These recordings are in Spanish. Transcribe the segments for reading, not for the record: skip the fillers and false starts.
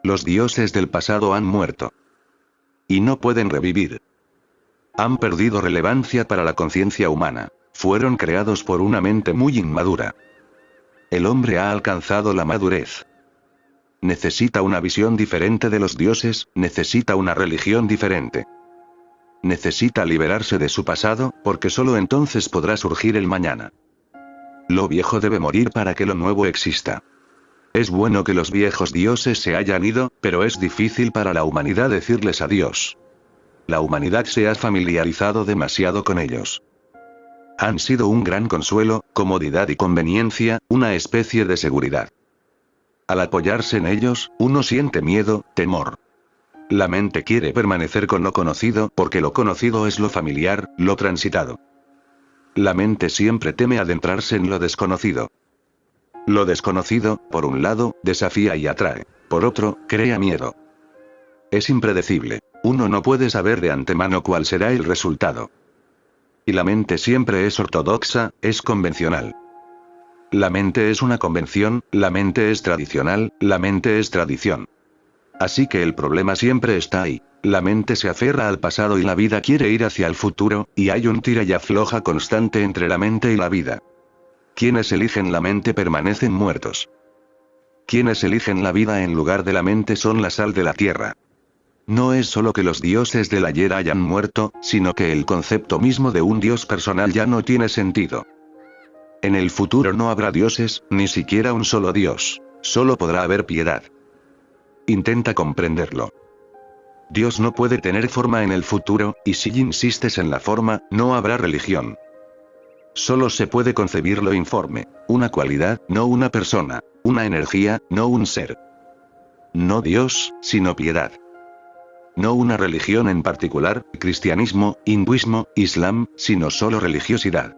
Los dioses del pasado han muerto. Y no pueden revivir. Han perdido relevancia para la conciencia humana. Fueron creados por una mente muy inmadura. El hombre ha alcanzado la madurez. Necesita una visión diferente de los dioses, necesita una religión diferente. Necesita liberarse de su pasado, porque solo entonces podrá surgir el mañana. Lo viejo debe morir para que lo nuevo exista. Es bueno que los viejos dioses se hayan ido, pero es difícil para la humanidad decirles adiós. La humanidad se ha familiarizado demasiado con ellos. Han sido un gran consuelo, comodidad y conveniencia, una especie de seguridad. Al apoyarse en ellos, uno siente miedo, temor. La mente quiere permanecer con lo conocido, porque lo conocido es lo familiar, lo transitado. La mente siempre teme adentrarse en lo desconocido. Lo desconocido, por un lado, desafía y atrae. Por otro, crea miedo. Es impredecible. Uno no puede saber de antemano cuál será el resultado. Y la mente siempre es ortodoxa, es convencional. La mente es una convención, la mente es tradicional, la mente es tradición. Así que el problema siempre está ahí. La mente se aferra al pasado y la vida quiere ir hacia el futuro, y hay un tira y afloja constante entre la mente y la vida. Quienes eligen la mente permanecen muertos. Quienes eligen la vida en lugar de la mente son la sal de la tierra. No es solo que los dioses del ayer hayan muerto, sino que el concepto mismo de un dios personal ya no tiene sentido. En el futuro no habrá dioses, ni siquiera un solo dios. Solo podrá haber piedad. Intenta comprenderlo. Dios no puede tener forma en el futuro, y si insistes en la forma, no habrá religión. Solo se puede concebir lo informe, una cualidad, no una persona, una energía, no un ser. No Dios, sino piedad. No una religión en particular, cristianismo, hinduismo, islam, sino solo religiosidad.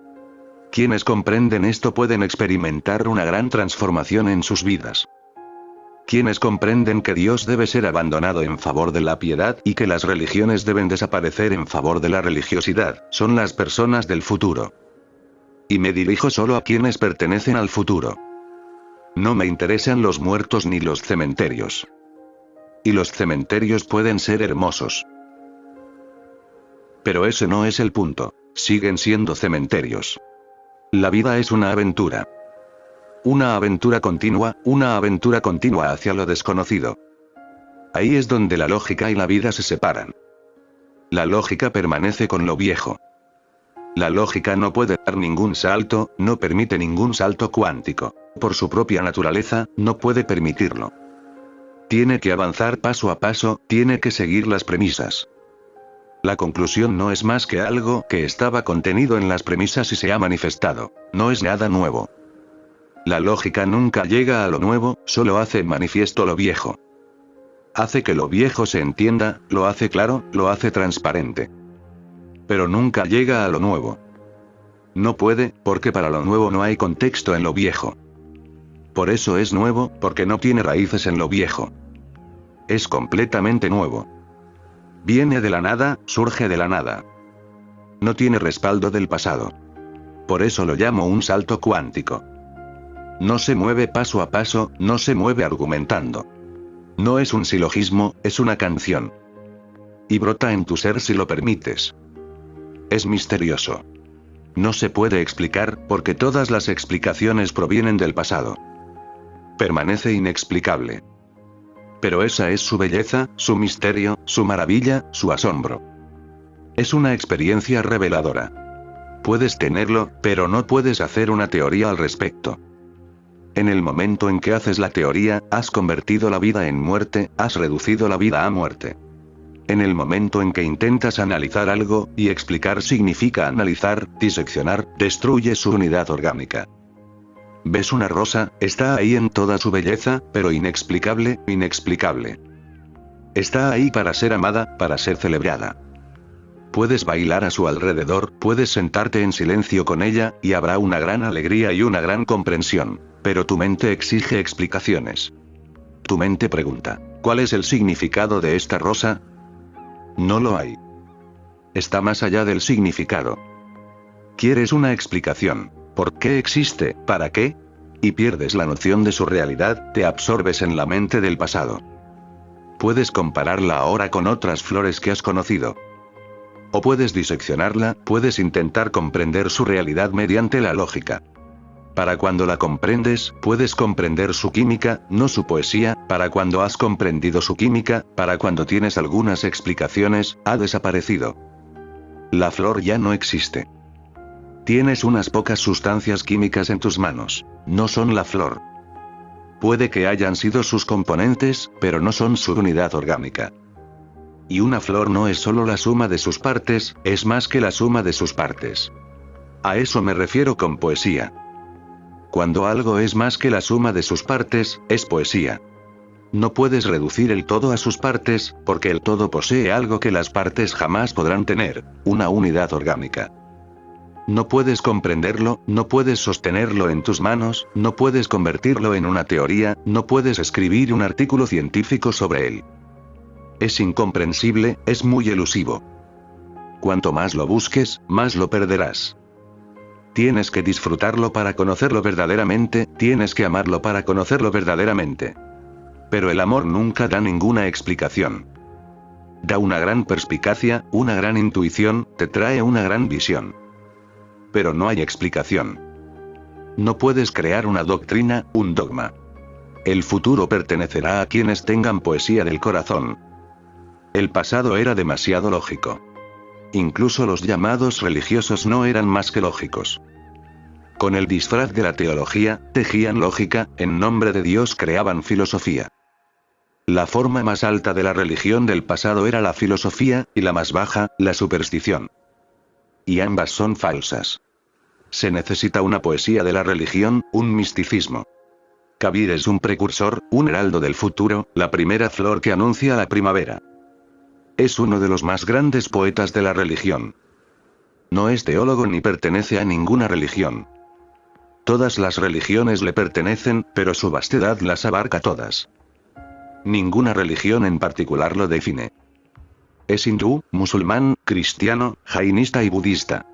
Quienes comprenden esto pueden experimentar una gran transformación en sus vidas. Quienes comprenden que Dios debe ser abandonado en favor de la piedad y que las religiones deben desaparecer en favor de la religiosidad, son las personas del futuro. Y me dirijo solo a quienes pertenecen al futuro. No me interesan los muertos ni los cementerios. Y los cementerios pueden ser hermosos. Pero ese no es el punto. Siguen siendo cementerios. La vida es una aventura. Una aventura continua hacia lo desconocido. Ahí es donde la lógica y la vida se separan. La lógica permanece con lo viejo. La lógica no puede dar ningún salto, no permite ningún salto cuántico. Por su propia naturaleza, no puede permitirlo. Tiene que avanzar paso a paso, tiene que seguir las premisas. La conclusión no es más que algo que estaba contenido en las premisas y se ha manifestado. No es nada nuevo. La lógica nunca llega a lo nuevo, solo hace manifiesto lo viejo. Hace que lo viejo se entienda, lo hace claro, lo hace transparente. Pero nunca llega a lo nuevo. No puede, porque para lo nuevo no hay contexto en lo viejo. Por eso es nuevo, porque no tiene raíces en lo viejo. Es completamente nuevo. Viene de la nada, surge de la nada. No tiene respaldo del pasado. Por eso lo llamo un salto cuántico. No se mueve paso a paso, no se mueve argumentando. No es un silogismo, es una canción. Y brota en tu ser si lo permites. Es misterioso. No se puede explicar, porque todas las explicaciones provienen del pasado. Permanece inexplicable. Pero esa es su belleza, su misterio, su maravilla, su asombro. Es una experiencia reveladora. Puedes tenerlo, pero no puedes hacer una teoría al respecto. En el momento en que haces la teoría, has convertido la vida en muerte, has reducido la vida a muerte. En el momento en que intentas analizar algo, y explicar significa analizar, diseccionar, destruye su unidad orgánica. ¿Ves una rosa? Está ahí en toda su belleza, pero inexplicable, inexplicable. Está ahí para ser amada, para ser celebrada. Puedes bailar a su alrededor, puedes sentarte en silencio con ella, y habrá una gran alegría y una gran comprensión. Pero tu mente exige explicaciones. Tu mente pregunta, ¿cuál es el significado de esta rosa? No lo hay. Está más allá del significado. Quieres una explicación. ¿Por qué existe? ¿Para qué? Y pierdes la noción de su realidad, te absorbes en la mente del pasado. puedes compararla ahora con otras flores que has conocido. O puedes diseccionarla, puedes intentar comprender su realidad mediante la lógica. Para cuando la comprendes, puedes comprender su química, no su poesía. Para cuando has comprendido su química, para cuando tienes algunas explicaciones, ha desaparecido. La flor ya no existe. Tienes unas pocas sustancias químicas en tus manos. No son la flor. Puede que hayan sido sus componentes, pero no son su unidad orgánica. Y una flor no es solo la suma de sus partes, es más que la suma de sus partes. A eso me refiero con poesía. Cuando algo es más que la suma de sus partes, es poesía. No puedes reducir el todo a sus partes, porque el todo posee algo que las partes jamás podrán tener, una unidad orgánica. No puedes comprenderlo, no puedes sostenerlo en tus manos, no puedes convertirlo en una teoría, no puedes escribir un artículo científico sobre él. Es incomprensible, es muy elusivo. Cuanto más lo busques, más lo perderás. Tienes que disfrutarlo para conocerlo verdaderamente, tienes que amarlo para conocerlo verdaderamente. Pero el amor nunca da ninguna explicación. Da una gran perspicacia, una gran intuición, te trae una gran visión. Pero no hay explicación. No puedes crear una doctrina, un dogma. El futuro pertenecerá a quienes tengan poesía del corazón. El pasado era demasiado lógico. Incluso los llamados religiosos no eran más que lógicos. Con el disfraz de la teología, tejían lógica, en nombre de Dios creaban filosofía. La forma más alta de la religión del pasado era la filosofía, y la más baja, la superstición. Y ambas son falsas. Se necesita una poesía de la religión, un misticismo. Kabir es un precursor, un heraldo del futuro, la primera flor que anuncia la primavera. Es uno de los más grandes poetas de la religión. No es teólogo ni pertenece a ninguna religión. Todas las religiones le pertenecen, pero su vastedad las abarca todas. Ninguna religión en particular lo define. Es hindú, musulmán, cristiano, jainista y budista.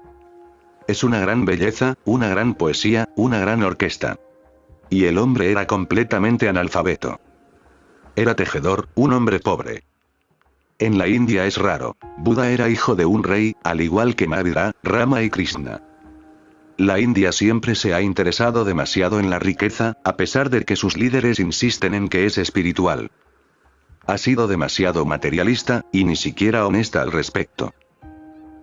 Es una gran belleza, una gran poesía, una gran orquesta. Y el hombre era completamente analfabeto. Era tejedor, un hombre pobre. En la India es raro. Buda era hijo de un rey, al igual que Mahavira, Rama y Krishna. La India siempre se ha interesado demasiado en la riqueza, a pesar de que sus líderes insisten en que es espiritual. Ha sido demasiado materialista, y ni siquiera honesta al respecto.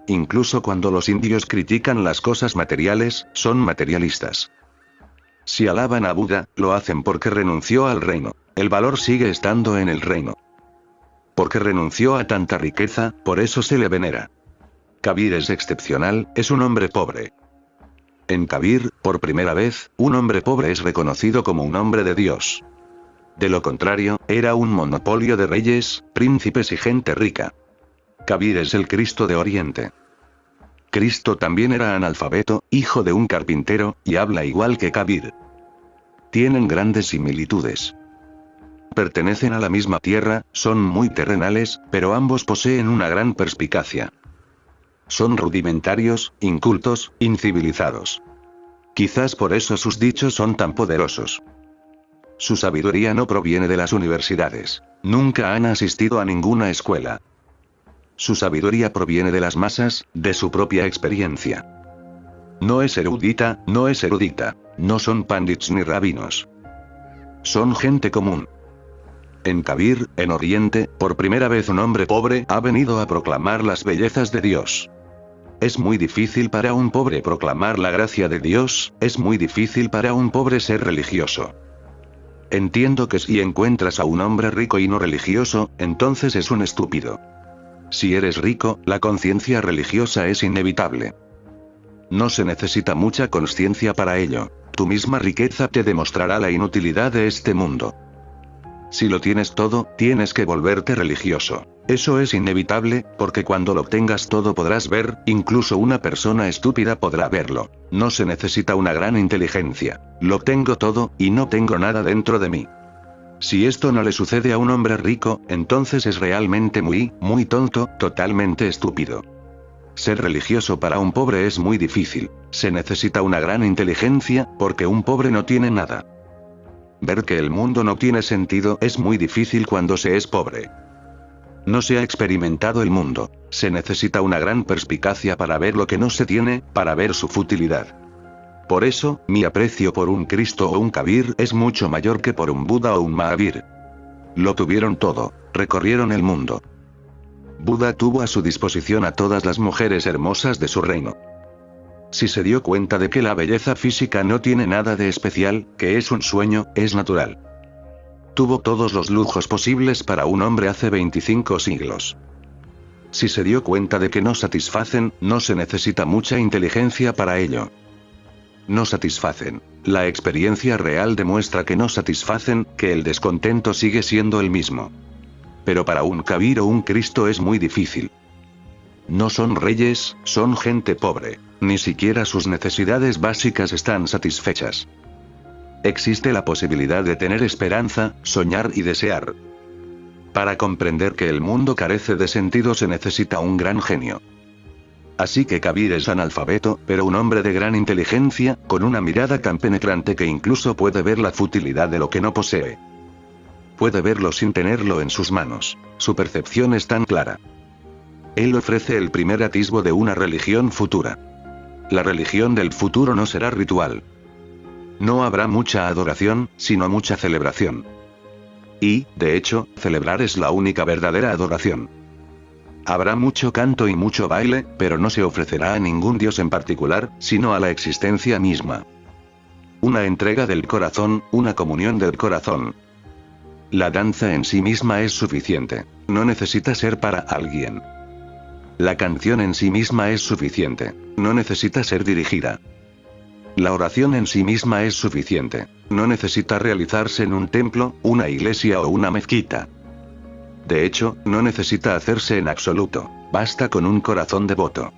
Incluso cuando los indios critican las cosas materiales, son materialistas. Si alaban a Buda, lo hacen porque renunció al reino. El valor sigue estando en el reino. Porque renunció a tanta riqueza, por eso se le venera. Kabir es excepcional, es un hombre pobre. En Kabir, por primera vez, un hombre pobre es reconocido como un hombre de Dios. De lo contrario, era un monopolio de reyes, príncipes y gente rica. Kabir es el Cristo de Oriente. Cristo también era analfabeto, hijo de un carpintero, y habla igual que Kabir. Tienen grandes similitudes. Pertenecen a la misma tierra, son muy terrenales, pero ambos poseen una gran perspicacia. Son rudimentarios, incultos, incivilizados. Quizás por eso sus dichos son tan poderosos. Su sabiduría no proviene de las universidades. Nunca han asistido a ninguna escuela. Su sabiduría proviene de las masas, de su propia experiencia. No es erudita, no es erudita. No son pandits ni rabinos. Son gente común. En Kabir, en Oriente, por primera vez un hombre pobre ha venido a proclamar las bellezas de Dios. Es muy difícil para un pobre proclamar la gracia de Dios, es muy difícil para un pobre ser religioso. Entiendo que si encuentras a un hombre rico y no religioso, entonces es un estúpido. Si eres rico, la conciencia religiosa es inevitable. No se necesita mucha conciencia para ello. Tu misma riqueza te demostrará la inutilidad de este mundo. Si lo tienes todo, tienes que volverte religioso. Eso es inevitable, porque cuando lo tengas todo podrás ver, incluso una persona estúpida podrá verlo. No se necesita una gran inteligencia. Lo tengo todo, y no tengo nada dentro de mí. Si esto no le sucede a un hombre rico, entonces es realmente muy tonto, totalmente estúpido. Ser religioso para un pobre es muy difícil. Se necesita una gran inteligencia, porque un pobre no tiene nada. Ver que el mundo no tiene sentido es muy difícil cuando se es pobre. No se ha experimentado el mundo. Se necesita una gran perspicacia para ver lo que no se tiene, para ver su futilidad. Por eso, mi aprecio por un Cristo o un Kabir es mucho mayor que por un Buda o un Mahavir. Lo tuvieron todo, recorrieron el mundo. Buda tuvo a su disposición a todas las mujeres hermosas de su reino. Si se dio cuenta de que la belleza física no tiene nada de especial, que es un sueño, es natural. Tuvo todos los lujos posibles para un hombre hace 25 siglos. Si se dio cuenta de que no satisfacen, no se necesita mucha inteligencia para ello. No satisfacen. La experiencia real demuestra que no satisfacen, que el descontento sigue siendo el mismo. Pero para un Kabir o un Cristo es muy difícil. No son reyes, son gente pobre. Ni siquiera sus necesidades básicas están satisfechas. Existe la posibilidad de tener esperanza, soñar y desear. Para comprender que el mundo carece de sentido se necesita un gran genio. Así que Kabir es analfabeto, pero un hombre de gran inteligencia, con una mirada tan penetrante que incluso puede ver la futilidad de lo que no posee. Puede verlo sin tenerlo en sus manos. Su percepción es tan clara. Él ofrece el primer atisbo de una religión futura. La religión del futuro no será ritual. No habrá mucha adoración, sino mucha celebración. Y, de hecho, celebrar es la única verdadera adoración. Habrá mucho canto y mucho baile, pero no se ofrecerá a ningún dios en particular, sino a la existencia misma. Una entrega del corazón, una comunión del corazón. La danza en sí misma es suficiente. No necesita ser para alguien. La canción en sí misma es suficiente. No necesita ser dirigida. La oración en sí misma es suficiente. No necesita realizarse en un templo, una iglesia o una mezquita. De hecho, no necesita hacerse en absoluto. Basta con un corazón devoto.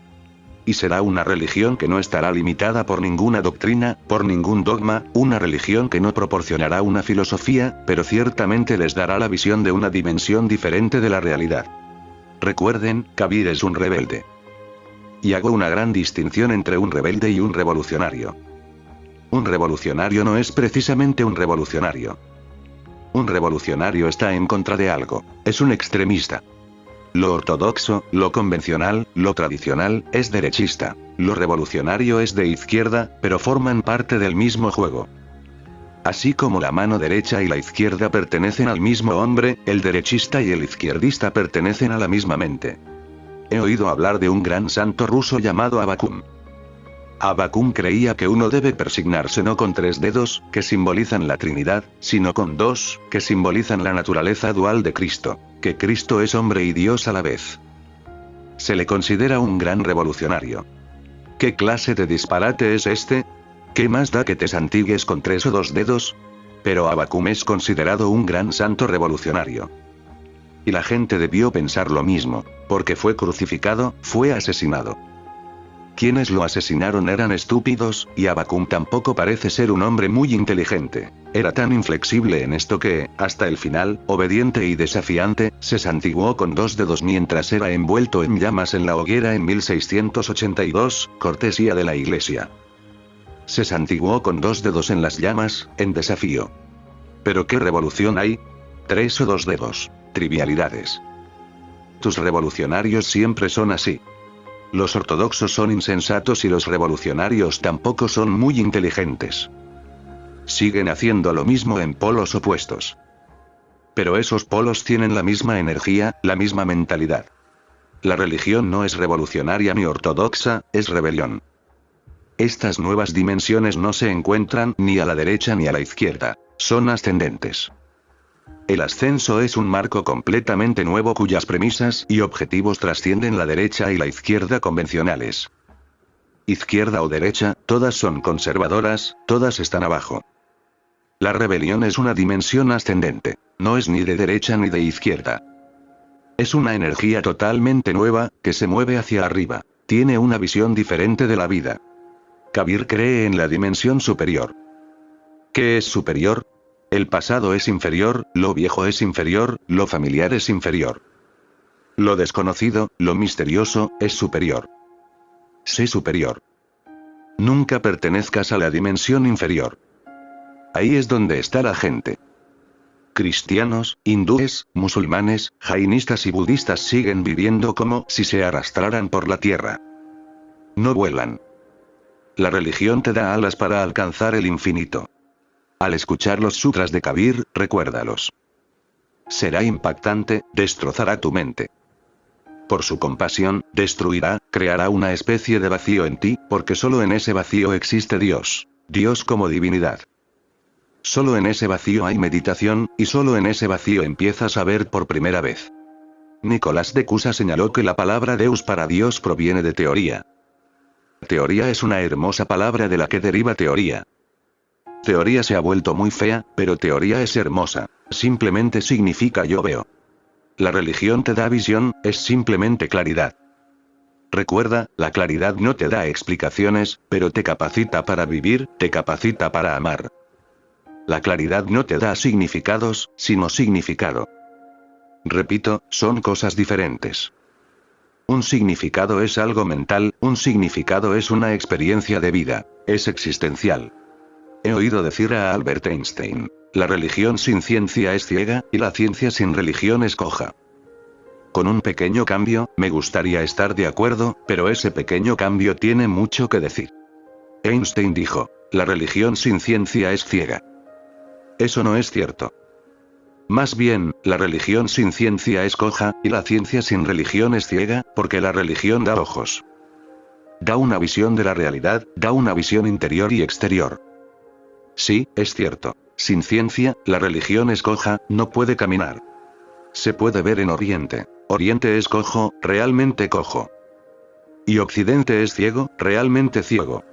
Y será una religión que no estará limitada por ninguna doctrina, por ningún dogma, una religión que no proporcionará una filosofía, pero ciertamente les dará la visión de una dimensión diferente de la realidad. Recuerden, Kabir es un rebelde. Y hago una gran distinción entre un rebelde y un revolucionario. Un revolucionario no es precisamente un revolucionario. Un revolucionario está en contra de algo, es un extremista. Lo ortodoxo, lo convencional, lo tradicional, es derechista. Lo revolucionario es de izquierda, pero forman parte del mismo juego. Así como la mano derecha y la izquierda pertenecen al mismo hombre, el derechista y el izquierdista pertenecen a la misma mente. He oído hablar de un gran santo ruso llamado Avakum. Avakum creía que uno debe persignarse no con 3 dedos, que simbolizan la Trinidad, sino con 2, que simbolizan la naturaleza dual de Cristo, que Cristo es hombre y Dios a la vez. Se le considera un gran revolucionario. ¿Qué clase de disparate es este? ¿Qué más da que te santigues con 3 o 2 dedos? Pero Avakum es considerado un gran santo revolucionario. Y la gente debió pensar lo mismo, porque fue crucificado, fue asesinado. Quienes lo asesinaron eran estúpidos, y Avakum tampoco parece ser un hombre muy inteligente. Era tan inflexible en esto que, hasta el final, obediente y desafiante, se santiguó con 2 dedos mientras era envuelto en llamas en la hoguera en 1682, cortesía de la iglesia. Se santiguó con 2 dedos en las llamas, en desafío. ¿Pero qué revolución hay? 3 o 2 dedos. Trivialidades. Tus revolucionarios siempre son así. Los ortodoxos son insensatos y los revolucionarios tampoco son muy inteligentes. Siguen haciendo lo mismo en polos opuestos. Pero esos polos tienen la misma energía, la misma mentalidad. La religión no es revolucionaria ni ortodoxa, es rebelión. Estas nuevas dimensiones no se encuentran ni a la derecha ni a la izquierda, son ascendentes. El ascenso es un marco completamente nuevo cuyas premisas y objetivos trascienden la derecha y la izquierda convencionales. Izquierda o derecha, todas son conservadoras, todas están abajo. La rebelión es una dimensión ascendente, no es ni de derecha ni de izquierda. Es una energía totalmente nueva, que se mueve hacia arriba, tiene una visión diferente de la vida. Kabir cree en la dimensión superior. ¿Qué es superior? El pasado es inferior, lo viejo es inferior, lo familiar es inferior. Lo desconocido, lo misterioso, es superior. Sé superior. Nunca pertenezcas a la dimensión inferior. Ahí es donde está la gente. Cristianos, hindúes, musulmanes, jainistas y budistas siguen viviendo como si se arrastraran por la tierra. No vuelan. La religión te da alas para alcanzar el infinito. Al escuchar los sutras de Kabir, recuérdalos. Será impactante, destrozará tu mente. Por su compasión, destruirá, creará una especie de vacío en ti, porque solo en ese vacío existe Dios. Dios como divinidad. Solo en ese vacío hay meditación, y solo en ese vacío empiezas a ver por primera vez. Nicolás de Cusa señaló que la palabra Deus para Dios proviene de teoría. Teoría es una hermosa palabra de la que deriva teoría. Teoría se ha vuelto muy fea, pero teoría es hermosa. Simplemente significa yo veo. La religión te da visión, es simplemente claridad. Recuerda, la claridad no te da explicaciones, pero te capacita para vivir, te capacita para amar. La claridad no te da significados, sino significado. Repito, son cosas diferentes. Un significado es algo mental, un significado es una experiencia de vida, es existencial. He oído decir a Albert Einstein, la religión sin ciencia es ciega, y la ciencia sin religión es coja. Con un pequeño cambio, me gustaría estar de acuerdo, pero ese pequeño cambio tiene mucho que decir. Einstein dijo, la religión sin ciencia es ciega. Eso no es cierto. Más bien, la religión sin ciencia es coja, y la ciencia sin religión es ciega, porque la religión da ojos. Da una visión de la realidad, da una visión interior y exterior. Sí, es cierto. Sin ciencia, la religión es coja, no puede caminar. Se puede ver en Oriente. Oriente es cojo, realmente cojo. Y Occidente es ciego, realmente ciego.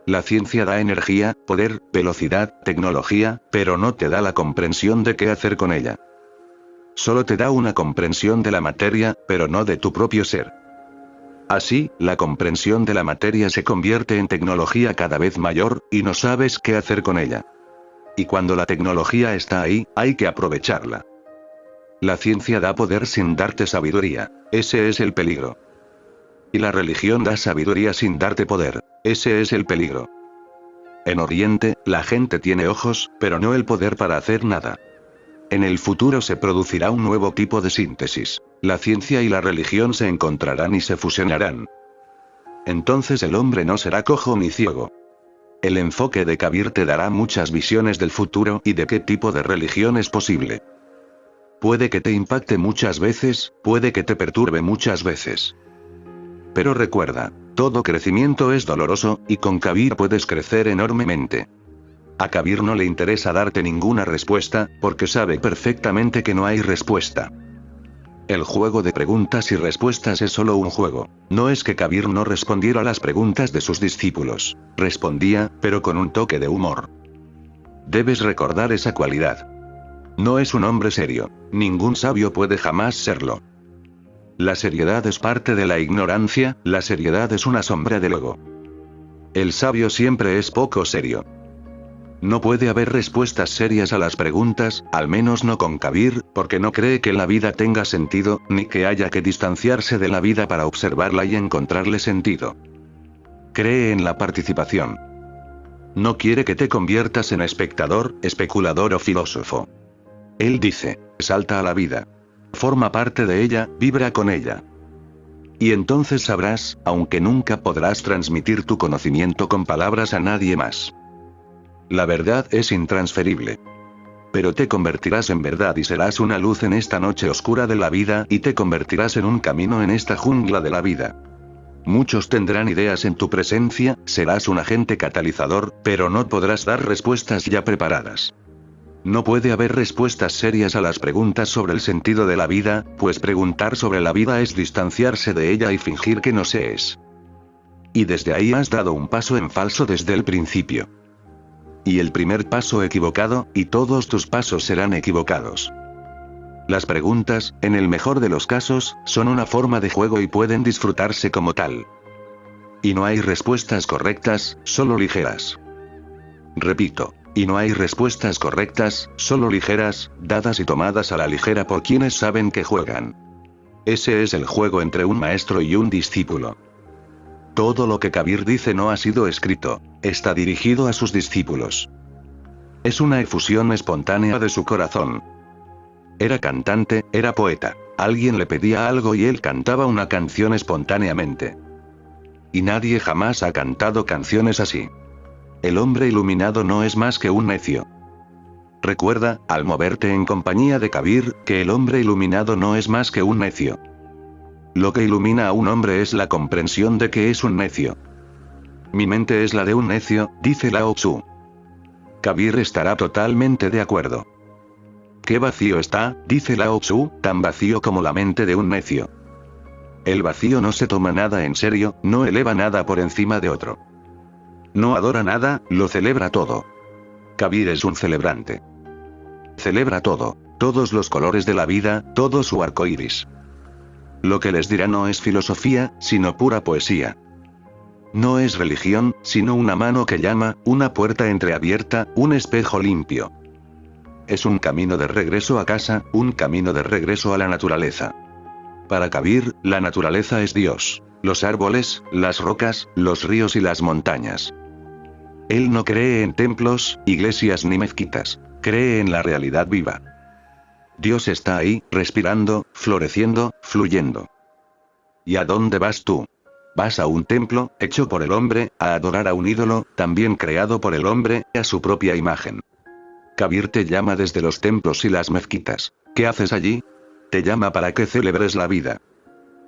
La ciencia da energía, poder, velocidad, tecnología, pero no te da la comprensión de qué hacer con ella. Solo te da una comprensión de la materia, pero no de tu propio ser. Así, la comprensión de la materia se convierte en tecnología cada vez mayor, y no sabes qué hacer con ella. Y cuando la tecnología está ahí, hay que aprovecharla. La ciencia da poder sin darte sabiduría. Ese es el peligro. Y la religión da sabiduría sin darte poder. Ese es el peligro. En Oriente, la gente tiene ojos, pero no el poder para hacer nada. En el futuro se producirá un nuevo tipo de síntesis. La ciencia y la religión se encontrarán y se fusionarán. Entonces el hombre no será cojo ni ciego. El enfoque de Kabir te dará muchas visiones del futuro y de qué tipo de religión es posible. Puede que te impacte muchas veces, puede que te perturbe muchas veces. Pero recuerda, todo crecimiento es doloroso, y con Kabir puedes crecer enormemente. A Kabir no le interesa darte ninguna respuesta, porque sabe perfectamente que no hay respuesta. El juego de preguntas y respuestas es solo un juego. No es que Kabir no respondiera a las preguntas de sus discípulos. Respondía, pero con un toque de humor. Debes recordar esa cualidad. No es un hombre serio. Ningún sabio puede jamás serlo. La seriedad es parte de la ignorancia, la seriedad es una sombra del ego. El sabio siempre es poco serio. No puede haber respuestas serias a las preguntas, al menos no con Kabir, porque no cree que la vida tenga sentido, ni que haya que distanciarse de la vida para observarla y encontrarle sentido. Cree en la participación. No quiere que te conviertas en espectador, especulador o filósofo. Él dice, salta a la vida. Forma parte de ella, vibra con ella. Y entonces sabrás, aunque nunca podrás transmitir tu conocimiento con palabras a nadie más. La verdad es intransferible. Pero te convertirás en verdad y serás una luz en esta noche oscura de la vida y te convertirás en un camino en esta jungla de la vida. Muchos tendrán ideas en tu presencia, serás un agente catalizador, pero no podrás dar respuestas ya preparadas. No puede haber respuestas serias a las preguntas sobre el sentido de la vida, pues preguntar sobre la vida es distanciarse de ella y fingir que no se es. Y desde ahí has dado un paso en falso desde el principio. Y el primer paso equivocado, y todos tus pasos serán equivocados. Las preguntas, en el mejor de los casos, son una forma de juego y pueden disfrutarse como tal. Y no hay respuestas correctas, solo ligeras. Repito. Y no hay respuestas correctas, solo ligeras, dadas y tomadas a la ligera por quienes saben que juegan. Ese es el juego entre un maestro y un discípulo. Todo lo que Kabir dice no ha sido escrito, está dirigido a sus discípulos. Es una efusión espontánea de su corazón. Era cantante, era poeta. Alguien le pedía algo y él cantaba una canción espontáneamente. Y nadie jamás ha cantado canciones así. El hombre iluminado no es más que un necio. Recuerda, al moverte en compañía de Kabir, que el hombre iluminado no es más que un necio. Lo que ilumina a un hombre es la comprensión de que es un necio. Mi mente es la de un necio, dice Lao Tzu. Kabir estará totalmente de acuerdo. Qué vacío está, dice Lao Tzu, tan vacío como la mente de un necio. El vacío no se toma nada en serio, no eleva nada por encima de otro. No adora nada, lo celebra todo. Kabir es un celebrante. Celebra todo, todos los colores de la vida, todo su arco iris. Lo que les dirá no es filosofía, sino pura poesía. No es religión, sino una mano que llama, una puerta entreabierta, un espejo limpio. Es un camino de regreso a casa, un camino de regreso a la naturaleza. Para Kabir, la naturaleza es Dios. Los árboles, las rocas, los ríos y las montañas. Él no cree en templos, iglesias ni mezquitas. Cree en la realidad viva. Dios está ahí, respirando, floreciendo, fluyendo. ¿Y a dónde vas tú? Vas a un templo, hecho por el hombre, a adorar a un ídolo, también creado por el hombre, a su propia imagen. Kabir te llama desde los templos y las mezquitas. ¿Qué haces allí? Te llama para que celebres la vida.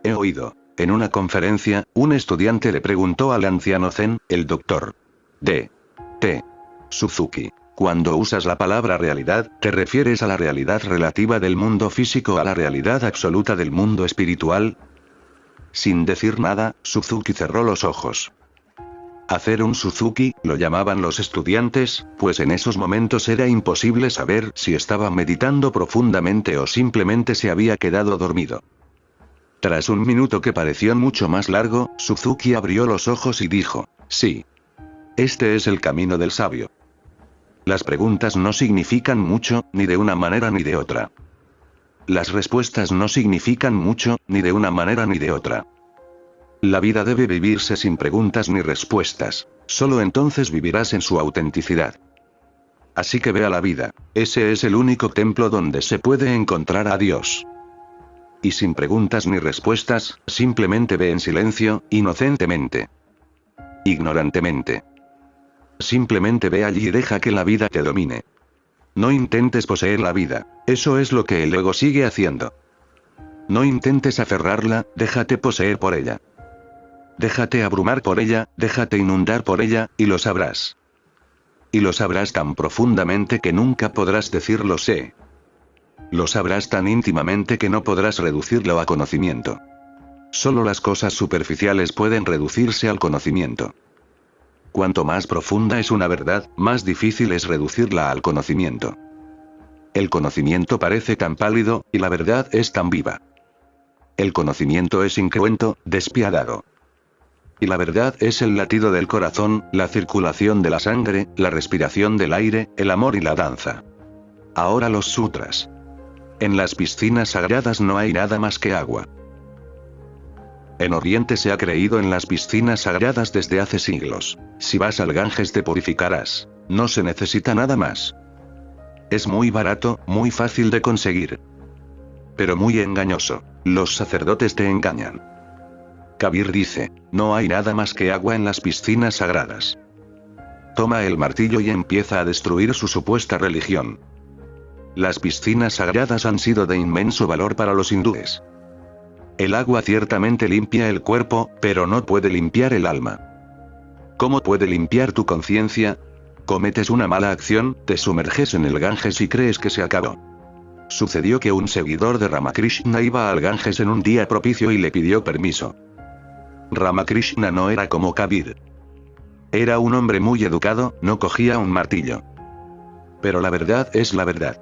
He oído. En una conferencia, un estudiante le preguntó al anciano Zen, el doctor D.T. Suzuki. Cuando usas la palabra realidad, ¿te refieres a la realidad relativa del mundo físico o a la realidad absoluta del mundo espiritual? Sin decir nada, Suzuki cerró los ojos. Hacer un Suzuki, lo llamaban los estudiantes, pues en esos momentos era imposible saber si estaba meditando profundamente o simplemente se había quedado dormido. Tras un minuto que pareció mucho más largo, Suzuki abrió los ojos y dijo, sí. Este es el camino del sabio. Las preguntas no significan mucho, ni de una manera ni de otra. Las respuestas no significan mucho, ni de una manera ni de otra. La vida debe vivirse sin preguntas ni respuestas. Solo entonces vivirás en su autenticidad. Así que ve a la vida. Ese es el único templo donde se puede encontrar a Dios. Y sin preguntas ni respuestas, simplemente ve en silencio, inocentemente. Ignorantemente. Simplemente ve allí y deja que la vida te domine. No intentes poseer la vida, eso es lo que el ego sigue haciendo. No intentes aferrarla, déjate poseer por ella. Déjate abrumar por ella, déjate inundar por ella, y lo sabrás. Y lo sabrás tan profundamente que nunca podrás decir lo sé. Lo sabrás tan íntimamente que no podrás reducirlo a conocimiento. Solo las cosas superficiales pueden reducirse al conocimiento. Cuanto más profunda es una verdad, más difícil es reducirla al conocimiento. El conocimiento parece tan pálido, y la verdad es tan viva. El conocimiento es incruento, despiadado. Y la verdad es el latido del corazón, la circulación de la sangre, la respiración del aire, el amor y la danza. Ahora los sutras. En las piscinas sagradas no hay nada más que agua. En Oriente se ha creído en las piscinas sagradas desde hace siglos. Si vas al Ganges te purificarás. No se necesita nada más. Es muy barato, muy fácil de conseguir. Pero muy engañoso. Los sacerdotes te engañan. Kabir dice, no hay nada más que agua en las piscinas sagradas. Toma el martillo y empieza a destruir su supuesta religión. Las piscinas sagradas han sido de inmenso valor para los hindúes. El agua ciertamente limpia el cuerpo, pero no puede limpiar el alma. ¿Cómo puede limpiar tu conciencia? Cometes una mala acción, te sumerges en el Ganges y crees que se acabó. Sucedió que un seguidor de Ramakrishna iba al Ganges en un día propicio y le pidió permiso. Ramakrishna no era como Kabir. Era un hombre muy educado, no cogía un martillo. Pero la verdad es la verdad.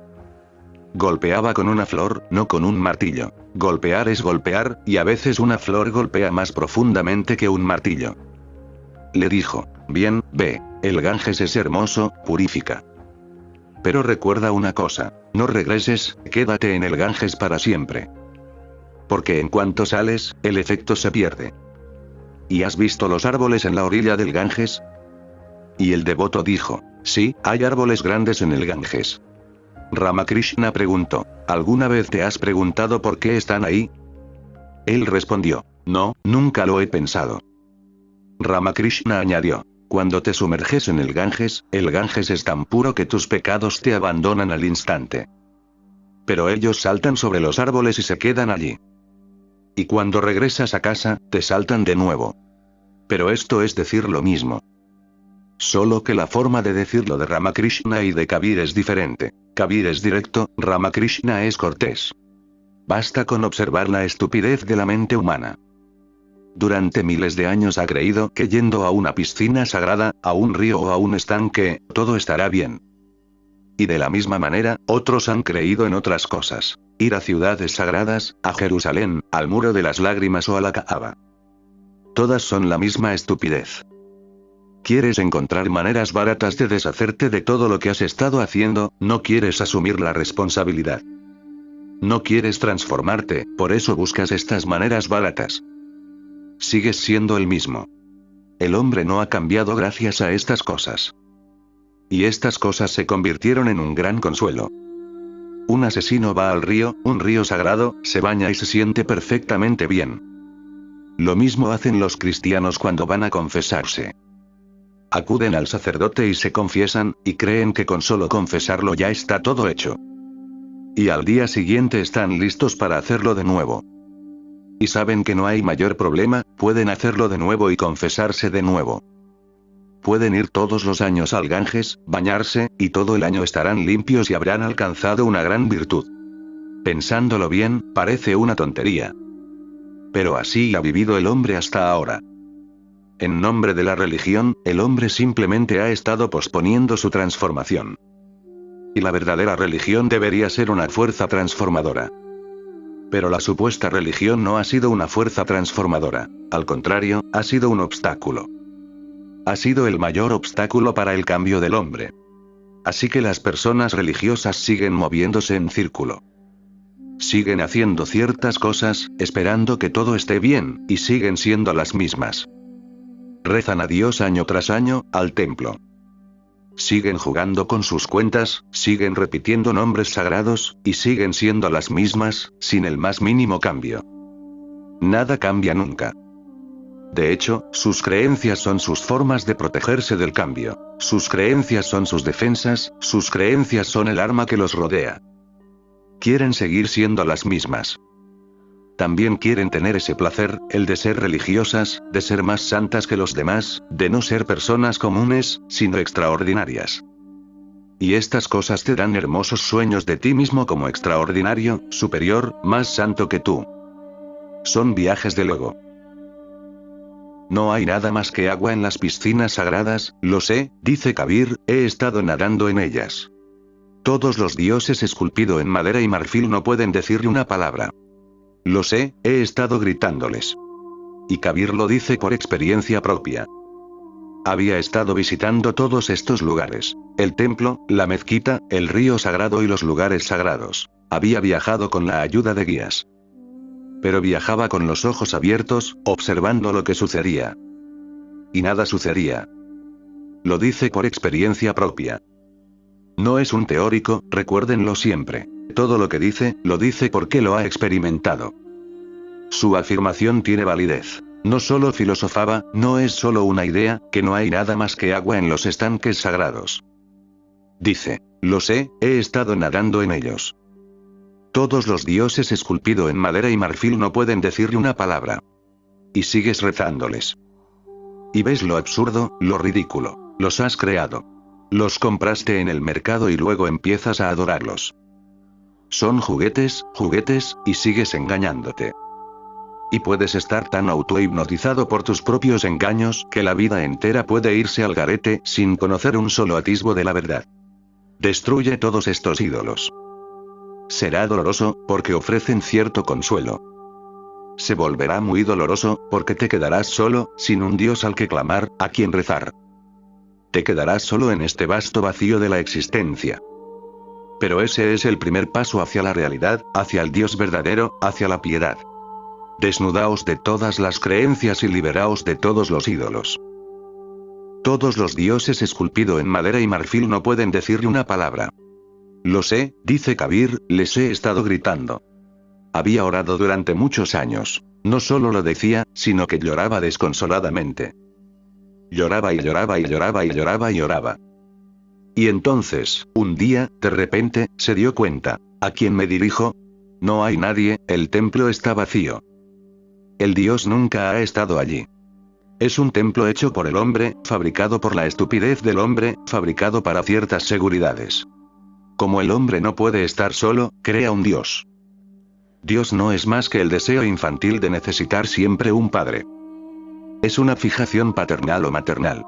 Golpeaba con una flor, no con un martillo. Golpear es golpear, y a veces una flor golpea más profundamente que un martillo. Le dijo, bien, ve, el Ganges es hermoso, purifica. Pero recuerda una cosa, no regreses, quédate en el Ganges para siempre. Porque en cuanto sales, el efecto se pierde. ¿Y has visto los árboles en la orilla del Ganges? Y el devoto dijo, sí, hay árboles grandes en el Ganges. Ramakrishna preguntó, ¿alguna vez te has preguntado por qué están ahí? Él respondió, no, nunca lo he pensado. Ramakrishna añadió, cuando te sumerges en el Ganges es tan puro que tus pecados te abandonan al instante. Pero ellos saltan sobre los árboles y se quedan allí. Y cuando regresas a casa, te saltan de nuevo. Pero esto es decir lo mismo. Solo que la forma de decirlo de Ramakrishna y de Kabir es diferente. Kabir es directo, Ramakrishna es cortés. Basta con observar la estupidez de la mente humana. Durante miles de años ha creído que yendo a una piscina sagrada, a un río o a un estanque, todo estará bien. Y de la misma manera, otros han creído en otras cosas. Ir a ciudades sagradas, a Jerusalén, al muro de las lágrimas o a la Kaaba. Todas son la misma estupidez. ¿Quieres encontrar maneras baratas de deshacerte de todo lo que has estado haciendo? No quieres asumir la responsabilidad. No quieres transformarte, por eso buscas estas maneras baratas. Sigues siendo el mismo. El hombre no ha cambiado gracias a estas cosas. Y estas cosas se convirtieron en un gran consuelo. Un asesino va al río, un río sagrado, se baña y se siente perfectamente bien. Lo mismo hacen los cristianos cuando van a confesarse. Acuden al sacerdote y se confiesan, y creen que con solo confesarlo ya está todo hecho. Y al día siguiente están listos para hacerlo de nuevo. Y saben que no hay mayor problema, pueden hacerlo de nuevo y confesarse de nuevo. Pueden ir todos los años al Ganges, bañarse, y todo el año estarán limpios y habrán alcanzado una gran virtud. Pensándolo bien, parece una tontería. Pero así ha vivido el hombre hasta ahora. En nombre de la religión, el hombre simplemente ha estado posponiendo su transformación. Y la verdadera religión debería ser una fuerza transformadora. Pero la supuesta religión no ha sido una fuerza transformadora, al contrario, ha sido un obstáculo. Ha sido el mayor obstáculo para el cambio del hombre. Así que las personas religiosas siguen moviéndose en círculo. Siguen haciendo ciertas cosas, esperando que todo esté bien, y siguen siendo las mismas. Rezan a Dios año tras año, al templo. Siguen jugando con sus cuentas, siguen repitiendo nombres sagrados, y siguen siendo las mismas, sin el más mínimo cambio. Nada cambia nunca. De hecho, sus creencias son sus formas de protegerse del cambio. Sus creencias son sus defensas, sus creencias son el arma que los rodea. Quieren seguir siendo las mismas. También quieren tener ese placer, el de ser religiosas, de ser más santas que los demás, de no ser personas comunes, sino extraordinarias. Y estas cosas te dan hermosos sueños de ti mismo como extraordinario, superior, más santo que tú. Son viajes del ego. No hay nada más que agua en las piscinas sagradas, lo sé, dice Kabir, he estado nadando en ellas. Todos los dioses esculpidos en madera y marfil no pueden decirle una palabra. Lo sé, he estado gritándoles. Y Kabir lo dice por experiencia propia. Había estado visitando todos estos lugares. El templo, la mezquita, el río sagrado y los lugares sagrados. Había viajado con la ayuda de guías. Pero viajaba con los ojos abiertos, observando lo que sucedía. Y nada sucedía. Lo dice por experiencia propia. No es un teórico, recuérdenlo siempre. Todo lo que dice, lo dice porque lo ha experimentado. Su afirmación tiene validez. No solo filosofaba, no es solo una idea, que no hay nada más que agua en los estanques sagrados. Dice, lo sé, he estado nadando en ellos. Todos los dioses esculpidos en madera y marfil no pueden decirle una palabra. Y sigues rezándoles. Y ves lo absurdo, lo ridículo. Los has creado. Los compraste en el mercado y luego empiezas a adorarlos. Son juguetes, juguetes, y sigues engañándote. Y puedes estar tan autohipnotizado por tus propios engaños que la vida entera puede irse al garete sin conocer un solo atisbo de la verdad. Destruye todos estos ídolos. Será doloroso, porque ofrecen cierto consuelo. Se volverá muy doloroso, porque te quedarás solo, sin un Dios al que clamar, a quien rezar. Te quedarás solo en este vasto vacío de la existencia. Pero ese es el primer paso hacia la realidad, hacia el Dios verdadero, hacia la piedad. Desnudaos de todas las creencias y liberaos de todos los ídolos. Todos los dioses esculpido en madera y marfil no pueden decirle una palabra. Lo sé, dice Kabir, les he estado gritando. Había orado durante muchos años. No solo lo decía, sino que lloraba desconsoladamente. Lloraba y lloraba y lloraba y lloraba y lloraba. Y entonces, un día, de repente, se dio cuenta. ¿A quién me dirijo? No hay nadie, el templo está vacío. El Dios nunca ha estado allí. Es un templo hecho por el hombre, fabricado por la estupidez del hombre, fabricado para ciertas seguridades. Como el hombre no puede estar solo, crea un Dios. Dios no es más que el deseo infantil de necesitar siempre un padre. Es una fijación paternal o maternal.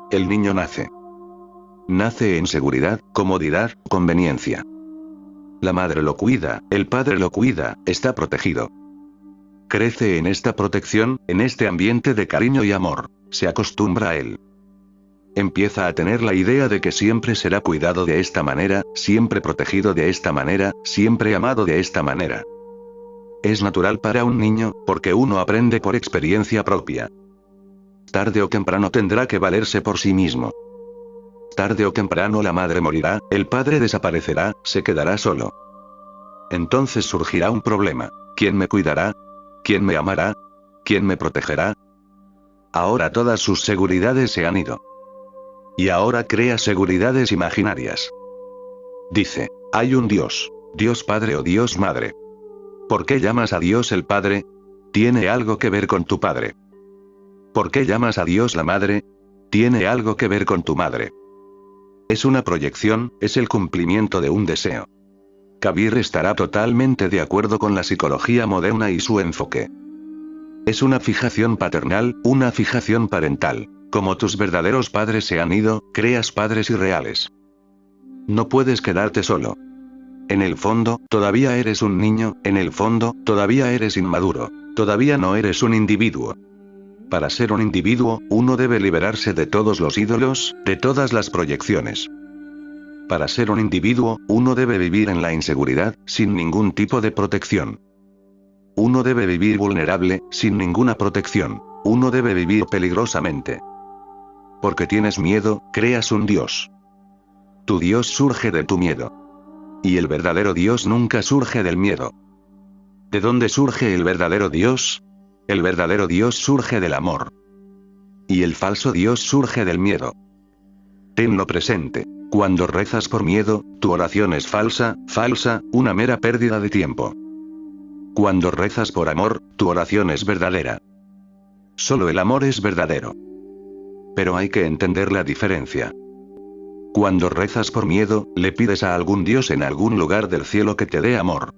El niño nace. Nace en seguridad, comodidad, conveniencia. La madre lo cuida, el padre lo cuida, está protegido. Crece en esta protección, en este ambiente de cariño y amor. Se acostumbra a él. Empieza a tener la idea de que siempre será cuidado de esta manera, siempre protegido de esta manera, siempre amado de esta manera. Es natural para un niño, porque uno aprende por experiencia propia. Tarde o temprano tendrá que valerse por sí mismo. Tarde o temprano la madre morirá, el padre desaparecerá, se quedará solo. Entonces surgirá un problema. ¿Quién me cuidará? ¿Quién me amará? ¿Quién me protegerá? Ahora todas sus seguridades se han ido. Y ahora crea seguridades imaginarias. Dice, hay un Dios, Dios Padre o Dios Madre. ¿Por qué llamas a Dios el Padre? Tiene algo que ver con tu padre. ¿Por qué llamas a Dios la Madre? Tiene algo que ver con tu madre. Es una proyección, es el cumplimiento de un deseo. Kabir estará totalmente de acuerdo con la psicología moderna y su enfoque. Es una fijación paternal, una fijación parental. Como tus verdaderos padres se han ido, creas padres irreales. No puedes quedarte solo. En el fondo, todavía eres un niño, en el fondo, todavía eres inmaduro. Todavía no eres un individuo. Para ser un individuo, uno debe liberarse de todos los ídolos, de todas las proyecciones. Para ser un individuo, uno debe vivir en la inseguridad, sin ningún tipo de protección. Uno debe vivir vulnerable, sin ninguna protección. Uno debe vivir peligrosamente. Porque tienes miedo, creas un Dios. Tu Dios surge de tu miedo. Y el verdadero Dios nunca surge del miedo. ¿De dónde surge el verdadero Dios? El verdadero Dios surge del amor. Y el falso Dios surge del miedo. Tenlo presente. Cuando rezas por miedo, tu oración es falsa, una mera pérdida de tiempo. Cuando rezas por amor, tu oración es verdadera. Solo el amor es verdadero. Pero hay que entender la diferencia. Cuando rezas por miedo, le pides a algún Dios en algún lugar del cielo que te dé amor.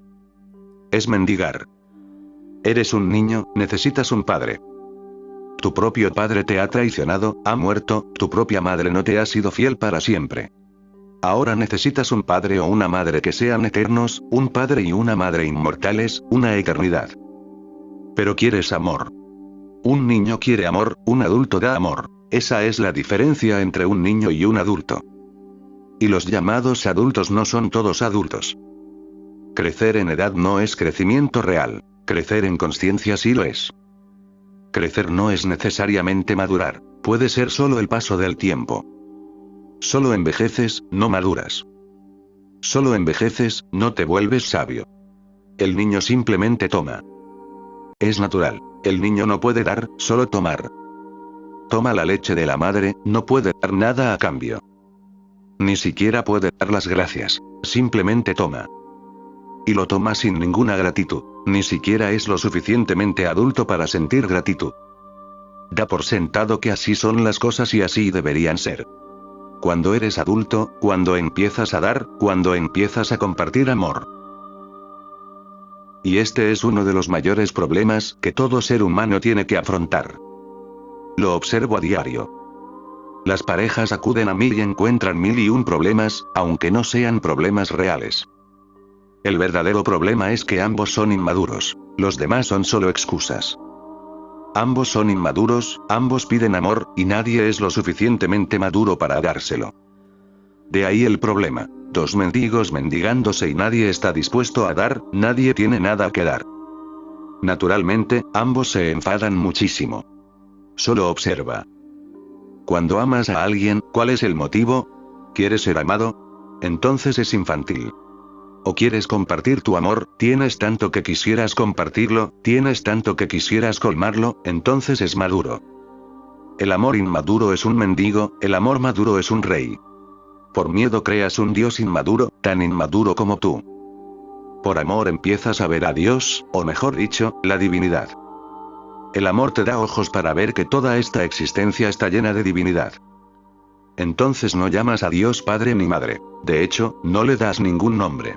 Es mendigar. Eres un niño, necesitas un padre. Tu propio padre te ha traicionado, ha muerto, tu propia madre no te ha sido fiel para siempre. Ahora necesitas un padre o una madre que sean eternos, un padre y una madre inmortales, una eternidad. Pero quieres amor. Un niño quiere amor, un adulto da amor. Esa es la diferencia entre un niño y un adulto. Y los llamados adultos no son todos adultos. Crecer en edad no es crecimiento real. Crecer en conciencia sí lo es. Crecer no es necesariamente madurar. Puede ser solo el paso del tiempo. Solo envejeces, no maduras. Solo envejeces, no te vuelves sabio. El niño simplemente toma. Es natural. El niño no puede dar, solo tomar. Toma la leche de la madre, no puede dar nada a cambio. Ni siquiera puede dar las gracias. Simplemente toma. Y lo toma sin ninguna gratitud. Ni siquiera es lo suficientemente adulto para sentir gratitud. Da por sentado que así son las cosas y así deberían ser. Cuando eres adulto, cuando empiezas a dar, cuando empiezas a compartir amor. Y este es uno de los mayores problemas que todo ser humano tiene que afrontar. Lo observo a diario. Las parejas acuden a mí y encuentran 1001 problemas, aunque no sean problemas reales. El verdadero problema es que ambos son inmaduros. Los demás son solo excusas. Ambos son inmaduros, ambos piden amor, y nadie es lo suficientemente maduro para dárselo. De ahí el problema. Dos mendigos mendigándose y nadie está dispuesto a dar, nadie tiene nada que dar. Naturalmente, ambos se enfadan muchísimo. Solo observa. Cuando amas a alguien, ¿cuál es el motivo? ¿Quieres ser amado? Entonces es infantil. ¿O quieres compartir tu amor? ¿Tienes tanto que quisieras compartirlo? ¿Tienes tanto que quisieras colmarlo? Entonces es maduro. El amor inmaduro es un mendigo, el amor maduro es un rey. Por miedo creas un Dios inmaduro, tan inmaduro como tú. Por amor empiezas a ver a Dios, o mejor dicho, la divinidad. El amor te da ojos para ver que toda esta existencia está llena de divinidad. Entonces no llamas a Dios Padre ni Madre. De hecho, no le das ningún nombre.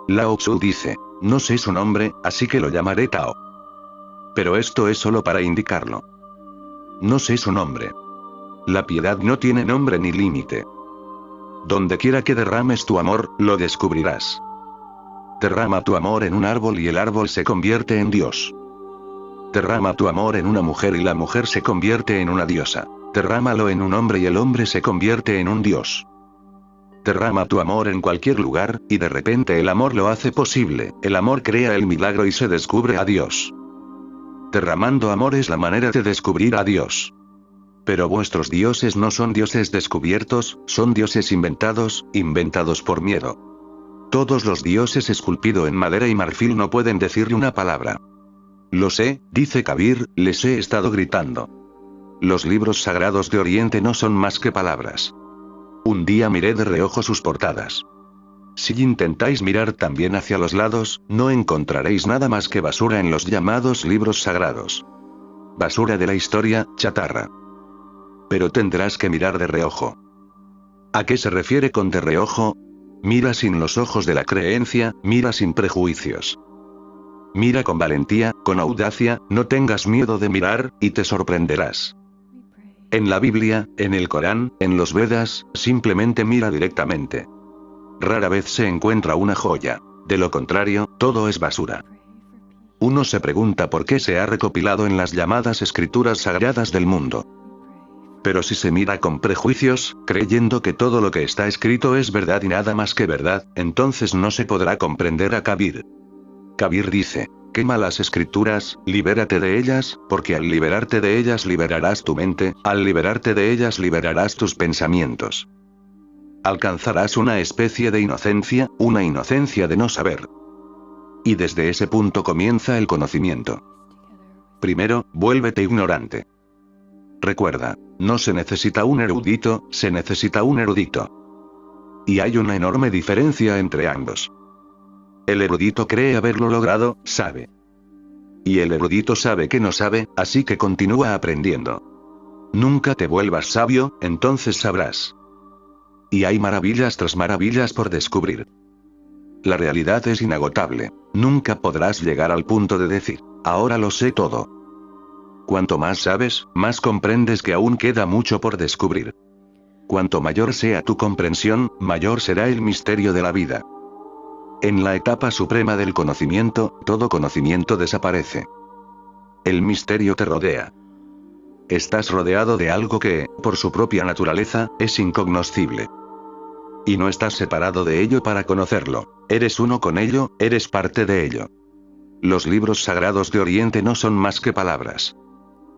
Lao Tzu dice, no sé su nombre, así que lo llamaré Tao. Pero esto es solo para indicarlo. No sé su nombre. La piedad no tiene nombre ni límite. Donde quiera que derrames tu amor, lo descubrirás. Derrama tu amor en un árbol y el árbol se convierte en Dios. Derrama tu amor en una mujer y la mujer se convierte en una diosa. Derrámalo en un hombre y el hombre se convierte en un dios. Derrama tu amor en cualquier lugar, y de repente el amor lo hace posible, el amor crea el milagro y se descubre a Dios. Derramando amor es la manera de descubrir a Dios. Pero vuestros dioses no son dioses descubiertos, son dioses inventados, inventados por miedo. Todos los dioses esculpidos en madera y marfil no pueden decirle una palabra. Lo sé, dice Kabir, les he estado gritando. Los libros sagrados de Oriente no son más que palabras. Un día miré de reojo sus portadas. Si intentáis mirar también hacia los lados, no encontraréis nada más que basura en los llamados libros sagrados. Basura de la historia, chatarra. Pero tendrás que mirar de reojo. ¿A qué se refiere con de reojo? Mira sin los ojos de la creencia, mira sin prejuicios. Mira con valentía, con audacia, no tengas miedo de mirar, y te sorprenderás. En la Biblia, en el Corán, en los Vedas, simplemente mira directamente. Rara vez se encuentra una joya. De lo contrario, todo es basura. Uno se pregunta por qué se ha recopilado en las llamadas escrituras sagradas del mundo. Pero si se mira con prejuicios, creyendo que todo lo que está escrito es verdad y nada más que verdad, entonces no se podrá comprender a Kabir. Kabir dice, quema las escrituras, libérate de ellas, porque al liberarte de ellas liberarás tu mente, al liberarte de ellas liberarás tus pensamientos. Alcanzarás una especie de inocencia, una inocencia de no saber. Y desde ese punto comienza el conocimiento. Primero, vuélvete ignorante. Recuerda, no se necesita un erudito, se necesita un erudito. Y hay una enorme diferencia entre ambos. El erudito cree haberlo logrado, sabe. Y el erudito sabe que no sabe, así que continúa aprendiendo. Nunca te vuelvas sabio, entonces sabrás. Y hay maravillas tras maravillas por descubrir. La realidad es inagotable. Nunca podrás llegar al punto de decir, ahora lo sé todo. Cuanto más sabes, más comprendes que aún queda mucho por descubrir. Cuanto mayor sea tu comprensión, mayor será el misterio de la vida. En la etapa suprema del conocimiento, todo conocimiento desaparece. El misterio te rodea. Estás rodeado de algo que, por su propia naturaleza, es incognoscible. Y no estás separado de ello para conocerlo, eres uno con ello, eres parte de ello. Los libros sagrados de Oriente no son más que palabras.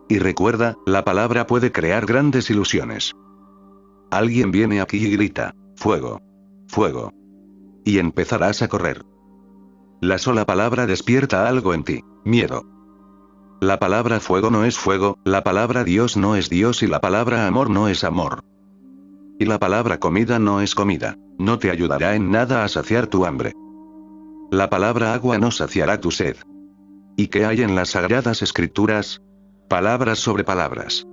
Y recuerda, la palabra puede crear grandes ilusiones. Alguien viene aquí y grita, fuego. Fuego. Y empezarás a correr. La sola palabra despierta algo en ti, miedo. La palabra fuego no es fuego, la palabra Dios no es Dios y la palabra amor no es amor. Y la palabra comida no es comida, no te ayudará en nada a saciar tu hambre. La palabra agua no saciará tu sed. ¿Y qué hay en las sagradas escrituras? Palabras sobre palabras.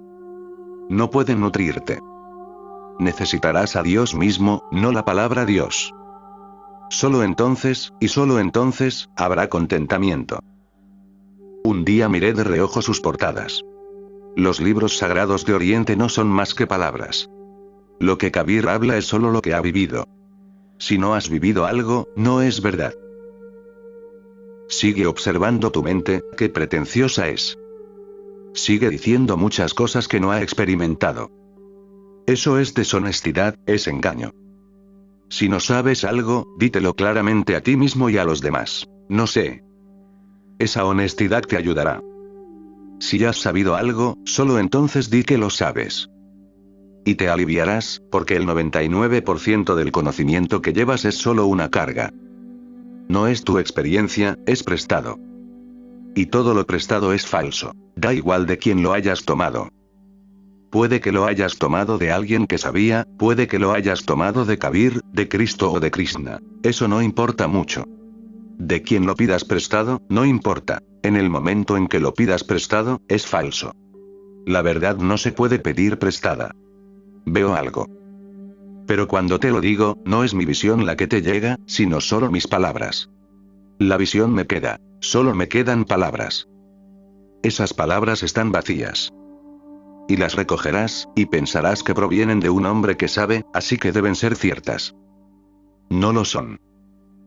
No pueden nutrirte. Necesitarás a Dios mismo, no la palabra Dios. Solo entonces, y solo entonces, habrá contentamiento. Un día miré de reojo sus portadas. Los libros sagrados de Oriente no son más que palabras. Lo que Kabir habla es solo lo que ha vivido. Si no has vivido algo, no es verdad. Sigue observando tu mente, qué pretenciosa es. Sigue diciendo muchas cosas que no ha experimentado. Eso es deshonestidad, es engaño. Si no sabes algo, dítelo claramente a ti mismo y a los demás. No sé. Esa honestidad te ayudará. Si has sabido algo, solo entonces di que lo sabes. Y te aliviarás, porque el 99% del conocimiento que llevas es solo una carga. No es tu experiencia, es prestado. Y todo lo prestado es falso. Da igual de quién lo hayas tomado. Puede que lo hayas tomado de alguien que sabía, puede que lo hayas tomado de Kabir, de Cristo o de Krishna. Eso no importa mucho. De quien lo pidas prestado, no importa. En el momento en que lo pidas prestado, es falso. La verdad no se puede pedir prestada. Veo algo. Pero cuando te lo digo, no es mi visión la que te llega, sino solo mis palabras. La visión me queda. Solo me quedan palabras. Esas palabras están vacías. Y las recogerás, y pensarás que provienen de un hombre que sabe, así que deben ser ciertas. No lo son.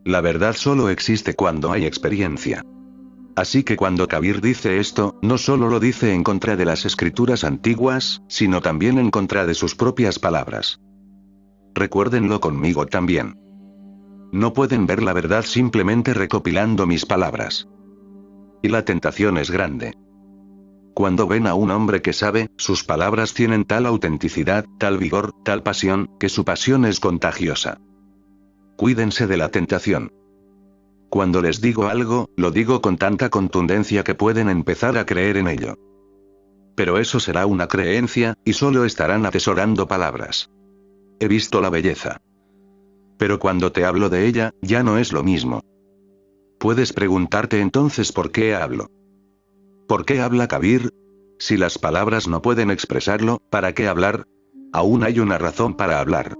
La verdad solo existe cuando hay experiencia. Así que cuando Kabir dice esto, no solo lo dice en contra de las escrituras antiguas, sino también en contra de sus propias palabras. Recuérdenlo conmigo también. No pueden ver la verdad simplemente recopilando mis palabras. Y la tentación es grande. Cuando ven a un hombre que sabe, sus palabras tienen tal autenticidad, tal vigor, tal pasión, que su pasión es contagiosa. Cuídense de la tentación. Cuando les digo algo, lo digo con tanta contundencia que pueden empezar a creer en ello. Pero eso será una creencia, y solo estarán atesorando palabras. He visto la belleza. Pero cuando te hablo de ella, ya no es lo mismo. Puedes preguntarte entonces por qué hablo. ¿Por qué habla Kabir? Si las palabras no pueden expresarlo, ¿para qué hablar? Aún hay una razón para hablar.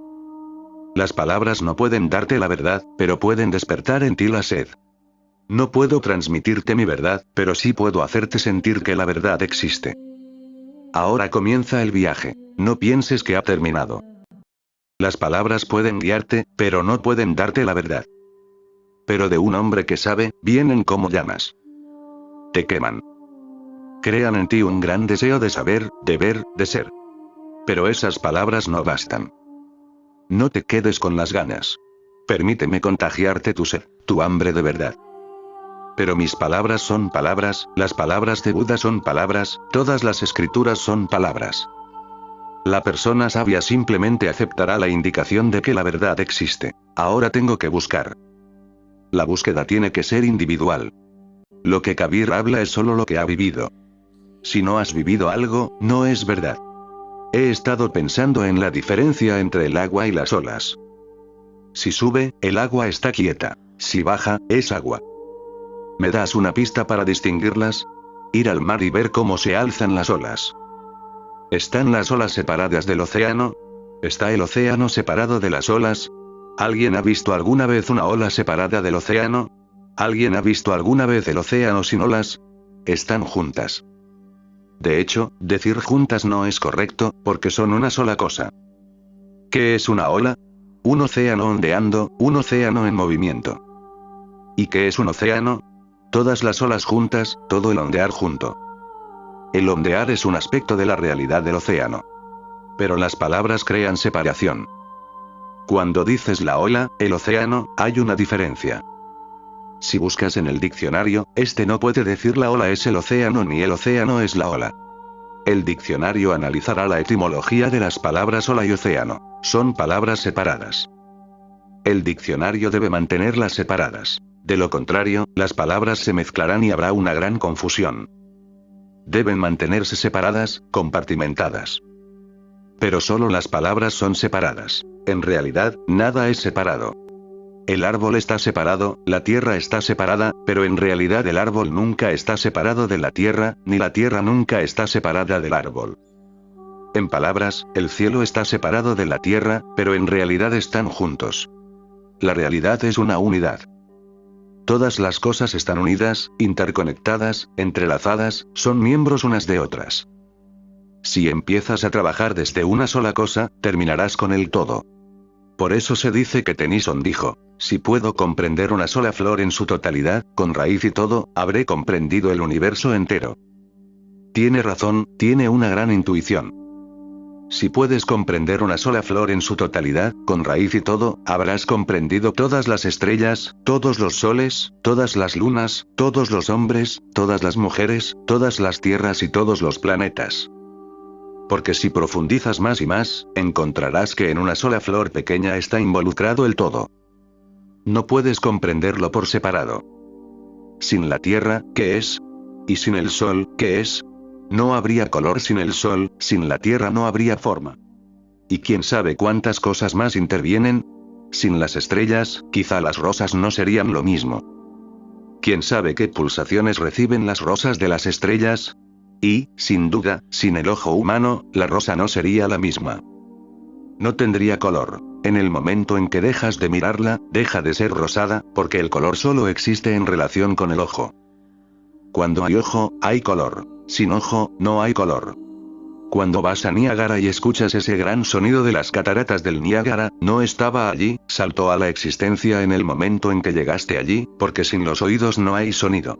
Las palabras no pueden darte la verdad, pero pueden despertar en ti la sed. No puedo transmitirte mi verdad, pero sí puedo hacerte sentir que la verdad existe. Ahora comienza el viaje. No pienses que ha terminado. Las palabras pueden guiarte, pero no pueden darte la verdad. Pero de un hombre que sabe, vienen como llamas. Te queman. Crean en ti un gran deseo de saber, de ver, de ser. Pero esas palabras no bastan. No te quedes con las ganas. Permíteme contagiarte tu sed, tu hambre de verdad. Pero mis palabras son palabras, las palabras de Buda son palabras, todas las escrituras son palabras. La persona sabia simplemente aceptará la indicación de que la verdad existe. Ahora tengo que buscar. La búsqueda tiene que ser individual. Lo que Kabir habla es solo lo que ha vivido. Si no has vivido algo, no es verdad. He estado pensando en la diferencia entre el agua y las olas. Si sube, el agua está quieta. Si baja, es agua. ¿Me das una pista para distinguirlas? Ir al mar y ver cómo se alzan las olas. ¿Están las olas separadas del océano? ¿Está el océano separado de las olas? ¿Alguien ha visto alguna vez una ola separada del océano? ¿Alguien ha visto alguna vez el océano sin olas? Están juntas. De hecho, decir juntas no es correcto, porque son una sola cosa. ¿Qué es una ola? Un océano ondeando, un océano en movimiento. ¿Y qué es un océano? Todas las olas juntas, todo el ondear junto. El ondear es un aspecto de la realidad del océano. Pero las palabras crean separación. Cuando dices la ola, el océano, hay una diferencia. Si buscas en el diccionario, este no puede decir la ola es el océano ni el océano es la ola. El diccionario analizará la etimología de las palabras ola y océano. Son palabras separadas. El diccionario debe mantenerlas separadas. De lo contrario, las palabras se mezclarán y habrá una gran confusión. Deben mantenerse separadas, compartimentadas. Pero solo las palabras son separadas. En realidad, nada es separado. El árbol está separado, la tierra está separada, pero en realidad el árbol nunca está separado de la tierra, ni la tierra nunca está separada del árbol. En palabras, el cielo está separado de la tierra, pero en realidad están juntos. La realidad es una unidad. Todas las cosas están unidas, interconectadas, entrelazadas, son miembros unas de otras. Si empiezas a trabajar desde una sola cosa, terminarás con el todo. Por eso se dice que Tennyson dijo, si puedo comprender una sola flor en su totalidad, con raíz y todo, habré comprendido el universo entero. Tiene razón, tiene una gran intuición. Si puedes comprender una sola flor en su totalidad, con raíz y todo, habrás comprendido todas las estrellas, todos los soles, todas las lunas, todos los hombres, todas las mujeres, todas las tierras y todos los planetas. Porque si profundizas más y más, encontrarás que en una sola flor pequeña está involucrado el todo. No puedes comprenderlo por separado. Sin la tierra, ¿qué es? Y sin el sol, ¿qué es? No habría color sin el sol, sin la tierra no habría forma. Y quién sabe cuántas cosas más intervienen. Sin las estrellas, quizá las rosas no serían lo mismo. ¿Quién sabe qué pulsaciones reciben las rosas de las estrellas? Y, sin duda, sin el ojo humano, la rosa no sería la misma. No tendría color. En el momento en que dejas de mirarla, deja de ser rosada, porque el color solo existe en relación con el ojo. Cuando hay ojo, hay color. Sin ojo, no hay color. Cuando vas a Niágara y escuchas ese gran sonido de las cataratas del Niágara, no estaba allí, saltó a la existencia en el momento en que llegaste allí, porque sin los oídos no hay sonido.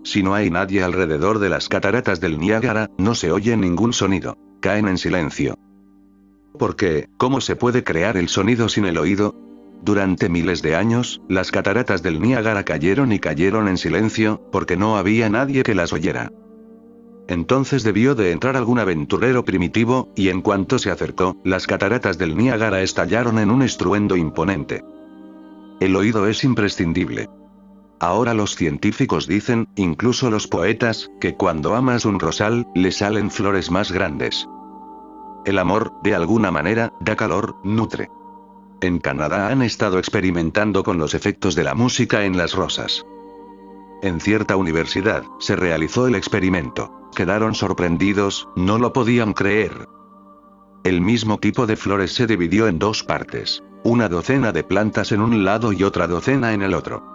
Si no hay nadie alrededor de las cataratas del Niágara, no se oye ningún sonido. Caen en silencio. Porque, ¿cómo se puede crear el sonido sin el oído? Durante miles de años, las cataratas del Niágara cayeron y cayeron en silencio, porque no había nadie que las oyera. Entonces debió de entrar algún aventurero primitivo, y en cuanto se acercó, las cataratas del Niágara estallaron en un estruendo imponente. El oído es imprescindible. Ahora los científicos dicen, incluso los poetas, que cuando amas un rosal, le salen flores más grandes. El amor, de alguna manera, da calor, nutre. En Canadá han estado experimentando con los efectos de la música en las rosas. En cierta universidad, se realizó el experimento. Quedaron sorprendidos, no lo podían creer. El mismo tipo de flores se dividió en dos partes. Una docena de plantas en un lado y otra docena en el otro.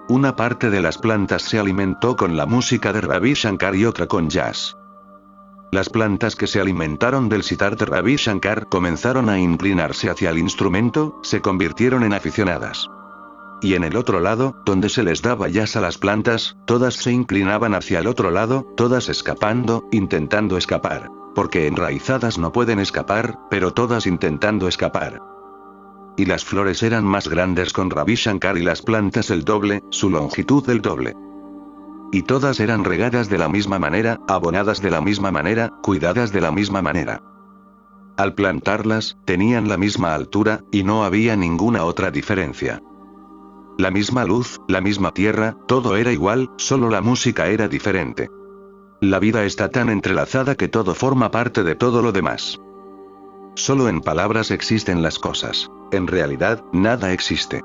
Una parte de las plantas se alimentó con la música de Ravi Shankar y otra con jazz. Las plantas que se alimentaron del sitar de Ravi Shankar comenzaron a inclinarse hacia el instrumento, se convirtieron en aficionadas. Y en el otro lado, donde se les daba jazz a las plantas, todas se inclinaban hacia el otro lado, todas escapando, intentando escapar. Porque enraizadas no pueden escapar, pero todas intentando escapar. Y las flores eran más grandes con Ravi Shankar y las plantas el doble, su longitud el doble. Y todas eran regadas de la misma manera, abonadas de la misma manera, cuidadas de la misma manera. Al plantarlas, tenían la misma altura, y no había ninguna otra diferencia. La misma luz, la misma tierra, todo era igual, solo la música era diferente. La vida está tan entrelazada que todo forma parte de todo lo demás. Solo en palabras existen las cosas. En realidad, nada existe.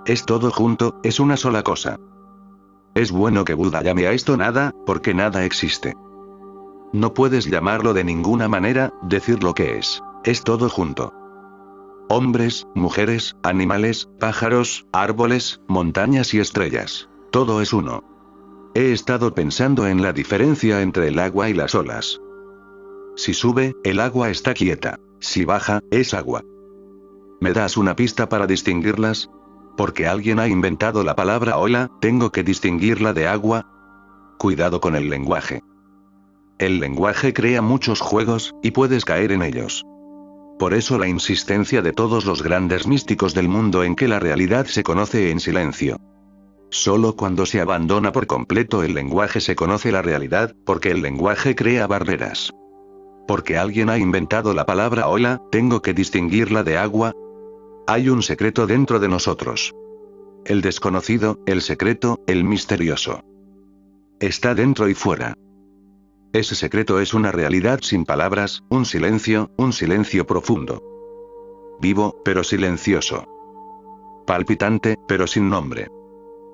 Es todo junto, es una sola cosa. Es bueno que Buda llame a esto nada, porque nada existe. No puedes llamarlo de ninguna manera, decir lo que es. Es todo junto. Hombres, mujeres, animales, pájaros, árboles, montañas y estrellas. Todo es uno. He estado pensando en la diferencia entre el agua y las olas. Si sube, el agua está quieta. Si baja, es agua. ¿Me das una pista para distinguirlas? Porque alguien ha inventado la palabra ola, ¿tengo que distinguirla de agua? Cuidado con el lenguaje. El lenguaje crea muchos juegos, y puedes caer en ellos. Por eso la insistencia de todos los grandes místicos del mundo en que la realidad se conoce en silencio. Solo cuando se abandona por completo el lenguaje se conoce la realidad, porque el lenguaje crea barreras. Porque alguien ha inventado la palabra ola, ¿tengo que distinguirla de agua? Hay un secreto dentro de nosotros. El desconocido, el secreto, el misterioso. Está dentro y fuera. Ese secreto es una realidad sin palabras, un silencio profundo. Vivo, pero silencioso. Palpitante, pero sin nombre.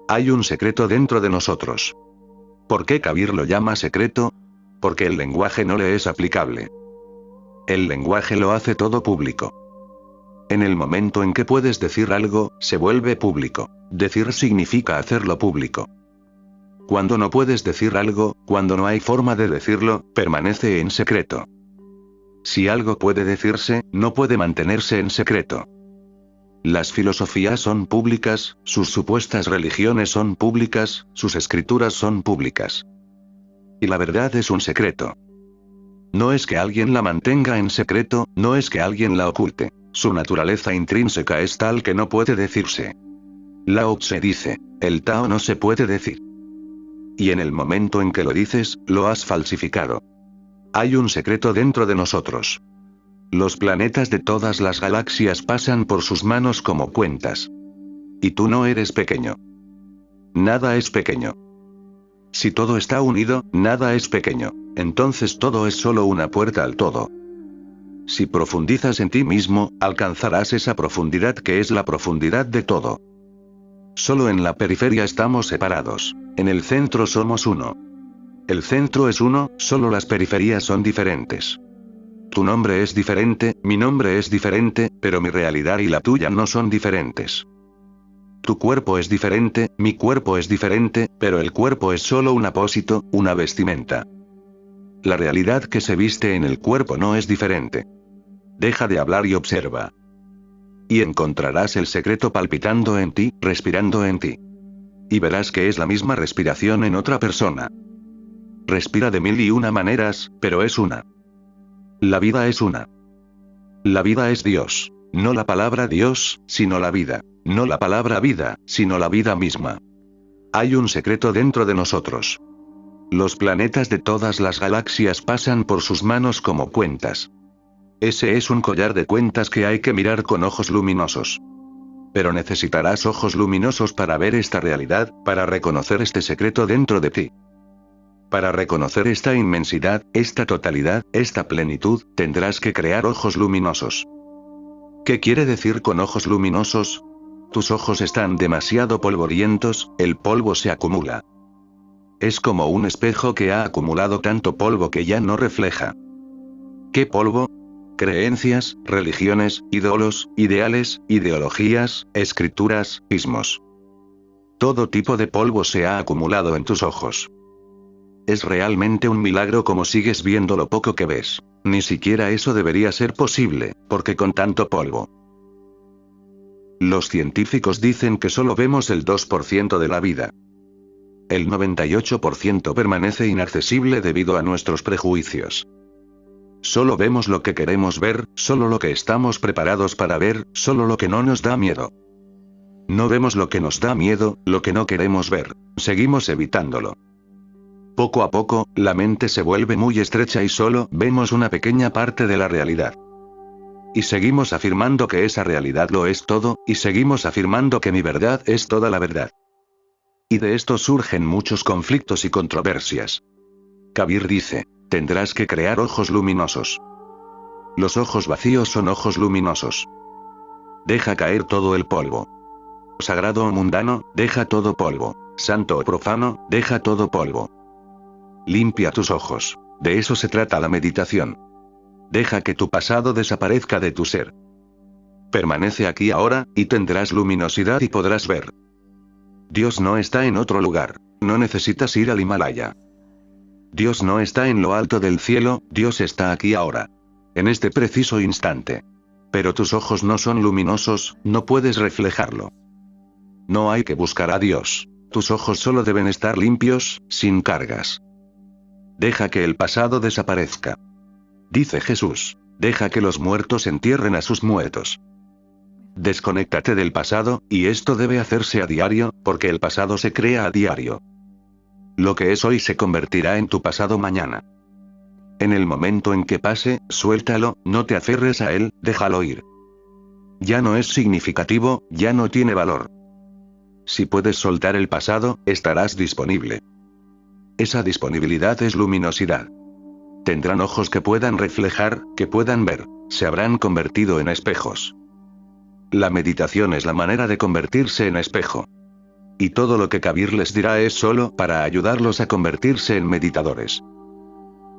Hay un secreto dentro de nosotros. ¿Por qué Kabir lo llama secreto? Porque el lenguaje no le es aplicable. El lenguaje lo hace todo público. En el momento en que puedes decir algo, se vuelve público. Decir significa hacerlo público. Cuando no puedes decir algo, cuando no hay forma de decirlo, permanece en secreto. Si algo puede decirse, no puede mantenerse en secreto. Las filosofías son públicas, sus supuestas religiones son públicas, sus escrituras son públicas. Y la verdad es un secreto. No es que alguien la mantenga en secreto, no es que alguien la oculte. Su naturaleza intrínseca es tal que no puede decirse. Lao Tse dice, el Tao no se puede decir. Y en el momento en que lo dices, lo has falsificado. Hay un secreto dentro de nosotros. Los planetas de todas las galaxias pasan por sus manos como cuentas. Y tú no eres pequeño. Nada es pequeño. Si todo está unido, nada es pequeño. Entonces todo es solo una puerta al todo. Si profundizas en ti mismo, alcanzarás esa profundidad que es la profundidad de todo. Solo en la periferia estamos separados. En el centro somos uno. El centro es uno, solo las periferias son diferentes. Tu nombre es diferente, mi nombre es diferente, pero mi realidad y la tuya no son diferentes. Tu cuerpo es diferente, mi cuerpo es diferente, pero el cuerpo es solo un apósito, una vestimenta. La realidad que se viste en el cuerpo no es diferente. Deja de hablar y observa. Y encontrarás el secreto palpitando en ti, respirando en ti. Y verás que es la misma respiración en otra persona. Respira de 1001 maneras, pero es una. La vida es una. La vida es Dios. No la palabra Dios, sino la vida. No la palabra vida, sino la vida misma. Hay un secreto dentro de nosotros. Los planetas de todas las galaxias pasan por sus manos como cuentas. Ese es un collar de cuentas que hay que mirar con ojos luminosos. Pero necesitarás ojos luminosos para ver esta realidad, para reconocer este secreto dentro de ti. Para reconocer esta inmensidad, esta totalidad, esta plenitud, tendrás que crear ojos luminosos. ¿Qué quiere decir con ojos luminosos? Tus ojos están demasiado polvorientos, el polvo se acumula. Es como un espejo que ha acumulado tanto polvo que ya no refleja. ¿Qué polvo? Creencias, religiones, ídolos, ideales, ideologías, escrituras, ismos. Todo tipo de polvo se ha acumulado en tus ojos. Es realmente un milagro como sigues viendo lo poco que ves. Ni siquiera eso debería ser posible, porque con tanto polvo. Los científicos dicen que solo vemos el 2% de la vida. El 98% permanece inaccesible debido a nuestros prejuicios. Solo vemos lo que queremos ver, solo lo que estamos preparados para ver, solo lo que no nos da miedo. No vemos lo que nos da miedo, lo que no queremos ver. Seguimos evitándolo. Poco a poco, la mente se vuelve muy estrecha y solo vemos una pequeña parte de la realidad. Y seguimos afirmando que esa realidad lo es todo, y seguimos afirmando que mi verdad es toda la verdad. Y de esto surgen muchos conflictos y controversias. Kabir dice, tendrás que crear ojos luminosos. Los ojos vacíos son ojos luminosos. Deja caer todo el polvo. Sagrado o mundano, deja todo polvo. Santo o profano, deja todo polvo. Limpia tus ojos. De eso se trata la meditación. Deja que tu pasado desaparezca de tu ser. Permanece aquí ahora, y tendrás luminosidad y podrás ver. Dios no está en otro lugar. No necesitas ir al Himalaya. Dios no está en lo alto del cielo, Dios está aquí ahora. En este preciso instante. Pero tus ojos no son luminosos, no puedes reflejarlo. No hay que buscar a Dios. Tus ojos solo deben estar limpios, sin cargas. Deja que el pasado desaparezca. Dice Jesús, deja que los muertos entierren a sus muertos. Desconéctate del pasado, y esto debe hacerse a diario, porque el pasado se crea a diario. Lo que es hoy se convertirá en tu pasado mañana. En el momento en que pase, suéltalo, no te aferres a él, déjalo ir. Ya no es significativo, ya no tiene valor. Si puedes soltar el pasado, estarás disponible. Esa disponibilidad es luminosidad. Tendrán ojos que puedan reflejar, que puedan ver. Se habrán convertido en espejos. La meditación es la manera de convertirse en espejo. Y todo lo que Kabir les dirá es solo para ayudarlos a convertirse en meditadores.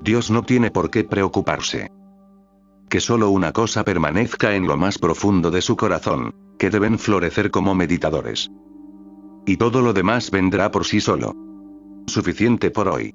Dios no tiene por qué preocuparse. Que solo una cosa permanezca en lo más profundo de su corazón, que deben florecer como meditadores. Y todo lo demás vendrá por sí solo. Suficiente por hoy.